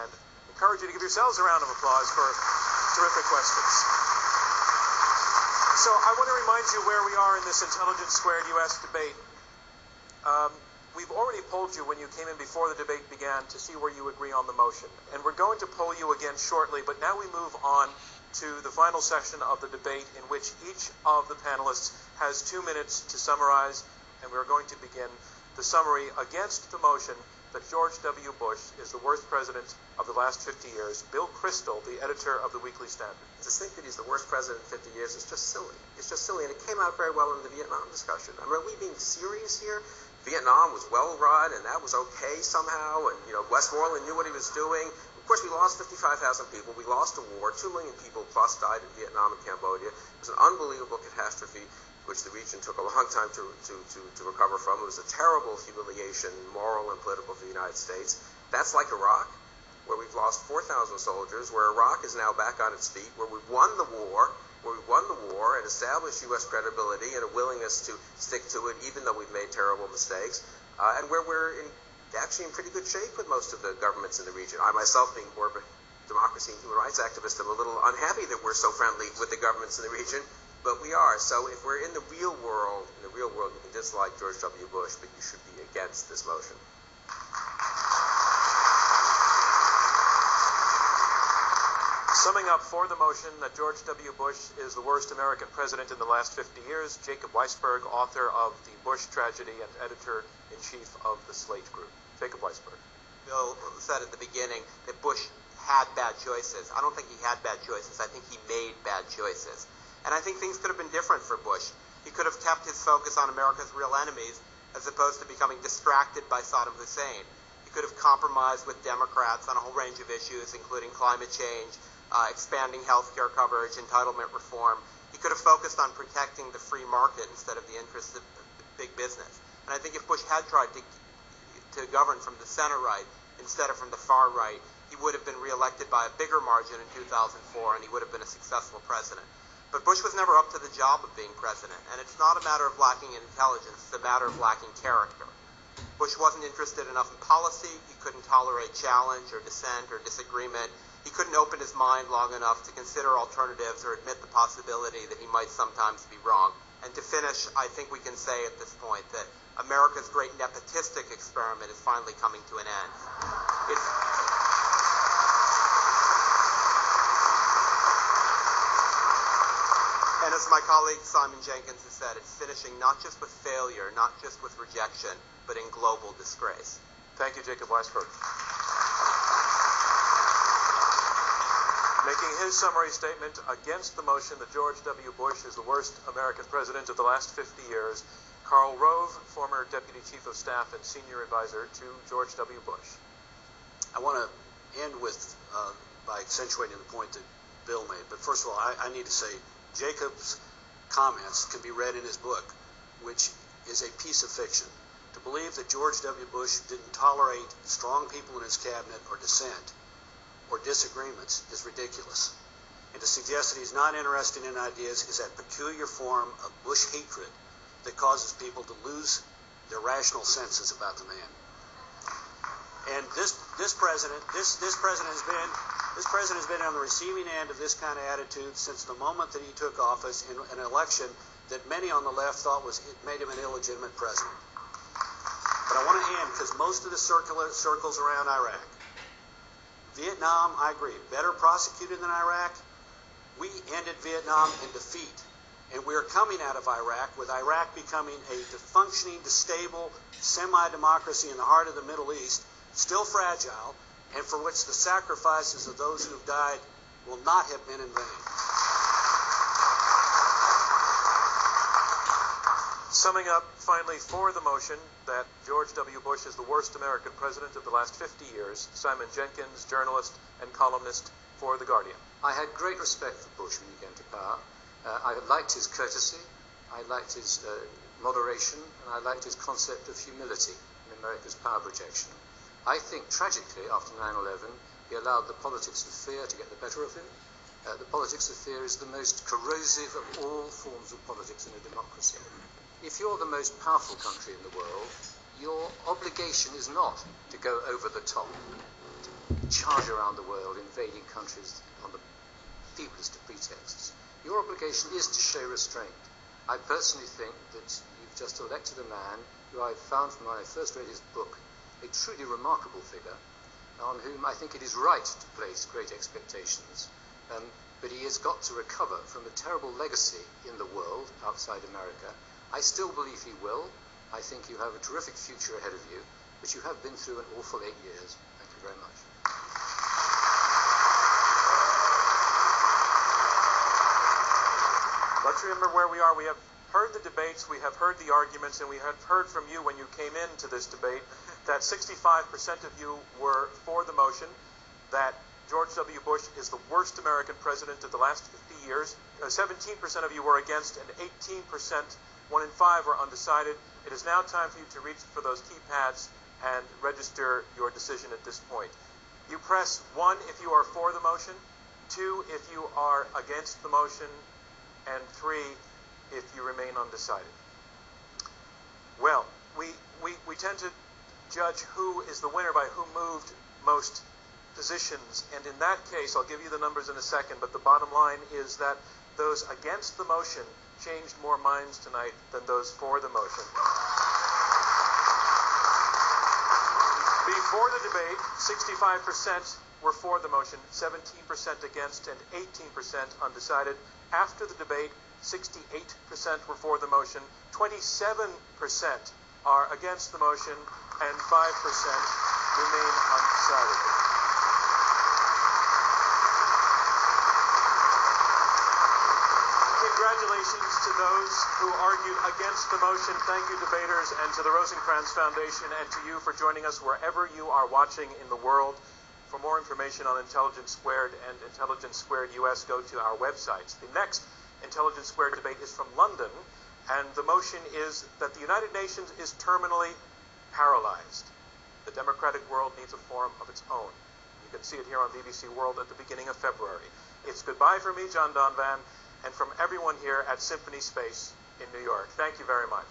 and encourage you to give yourselves a round of applause for terrific questions. So I want to remind you where we are in this Intelligence Squared U.S. debate. We've already polled you when you came in before the debate began to see where you agree on the motion. And we're going to poll you again shortly, but now we move on to the final session of the debate in which each of the panelists has 2 minutes to summarize, and we're going to begin the summary against the motion that George W. Bush is the worst president of the last 50 years. Bill Kristol, the editor of the Weekly Standard. To think that he's the worst president in 50 years is just silly. It's just silly, and it came out very well in the Vietnam discussion. I mean, are we being serious here? Vietnam was well run, and that was okay somehow, and, Westmoreland knew what he was doing. Of course, we lost 55,000 people. We lost a war. 2 million people plus died in Vietnam and Cambodia. It was an unbelievable catastrophe, which the region took a long time to recover from. It was a terrible humiliation, moral and political, for the United States. That's like Iraq, where we've lost 4,000 soldiers, where Iraq is now back on its feet, where we've won the war, and established U.S. credibility and a willingness to stick to it, even though we've made terrible mistakes, and where we're actually in pretty good shape with most of the governments in the region. I myself, being more of a democracy and human rights activist, am a little unhappy that we're so friendly with the governments in the region, but we are. So if we're in the real world, you can dislike George W. Bush, but you should be against this motion. Summing up for the motion that George W. Bush is the worst American president in the last 50 years, Jacob Weisberg, author of The Bush Tragedy and editor-in-chief of the Slate Group. Jacob Weisberg. Bill said at the beginning that Bush had bad choices. I don't think he had bad choices. I think he made bad choices. And I think things could have been different for Bush. He could have kept his focus on America's real enemies as opposed to becoming distracted by Saddam Hussein. He could have compromised with Democrats on a whole range of issues, including climate change, expanding health care coverage, entitlement reform. He could have focused on protecting the free market instead of the interests of big business. And I think if Bush had tried to govern from the center right instead of from the far right, he would have been reelected by a bigger margin in 2004, and he would have been a successful president. But Bush was never up to the job of being president, and it's not a matter of lacking intelligence, it's a matter of lacking character. Bush wasn't interested enough in policy, he couldn't tolerate challenge or dissent or disagreement, he couldn't open his mind long enough to consider alternatives or admit the possibility that he might sometimes be wrong. And to finish, I think we can say at this point that America's great nepotistic experiment is finally coming to an end. And as my colleague Simon Jenkins has said, it's finishing not just with failure, not just with rejection, but in global disgrace. Thank you, Jacob Weisberg. Making his summary statement against the motion that George W. Bush is the worst American president of the last 50 years, Karl Rowe, former Deputy Chief of Staff and Senior Advisor to George W. Bush. I want to end with, by accentuating the point that Bill made. But first of all, I need to say Jacob's comments can be read in his book, which is a piece of fiction. To believe that George W. Bush didn't tolerate strong people in his cabinet or dissent or disagreements is ridiculous. And to suggest that he's not interested in ideas is that peculiar form of Bush hatred that causes people to lose their rational senses about the man. And this president has been on the receiving end of this kind of attitude since the moment that he took office in an election that many on the left thought made him an illegitimate president. But I want to end, because most of the circles around Iraq. Vietnam, I agree, better prosecuted than Iraq. We ended Vietnam in defeat. And we're coming out of Iraq with Iraq becoming a functioning, stable, semi-democracy in the heart of the Middle East, still fragile, and for which the sacrifices of those who've died will not have been in vain. Summing up, finally, for the motion that George W. Bush is the worst American president of the last 50 years, Simon Jenkins, journalist and columnist for The Guardian. I had great respect for Bush when he came to power. I liked his courtesy, I liked his moderation, and I liked his concept of humility in America's power projection. I think, tragically, after 9/11, he allowed the politics of fear to get the better of him. The politics of fear is the most corrosive of all forms of politics in a democracy. If you're the most powerful country in the world, your obligation is not to go over the top. charge around the world, invading countries on the feeblest of pretexts. Your obligation is to show restraint. I personally think that you've just elected a man who I found from when I first read his book a truly remarkable figure, on whom I think it is right to place great expectations. But he has got to recover from a terrible legacy in the world outside America. I still believe he will. I think you have a terrific future ahead of you, but you have been through an awful 8 years. Thank you very much. Let's remember where we are. We have heard the debates, we have heard the arguments, and we have heard from you when you came into this debate that 65% of you were for the motion, that George W. Bush is the worst American president of the last 50 years. 17% of you were against, and 18%, 1 in 5, were undecided. It is now time for you to reach for those keypads and register your decision at this point. You press 1 if you are for the motion, 2 if you are against the motion, and 3 if you remain undecided. Well, we tend to judge who is the winner by who moved most positions, and in that case, I'll give you the numbers in a second, but the bottom line is that those against the motion changed more minds tonight than those for the motion. Before the debate, 65% were for the motion, 17% against, and 18% undecided. After the debate, 68% were for the motion, 27% are against the motion, and 5% remain undecided. Congratulations to those who argued against the motion. Thank you, debaters, and to the Rosencrantz Foundation, and to you for joining us wherever you are watching in the world. For more information on Intelligence Squared and Intelligence Squared US, go to our websites. The next Intelligence Squared debate is from London, and the motion is that the United Nations is terminally paralyzed. The democratic world needs a forum of its own. You can see it here on BBC World at the beginning of February. It's goodbye from me, John Donvan, and from everyone here at Symphony Space in New York. Thank you very much.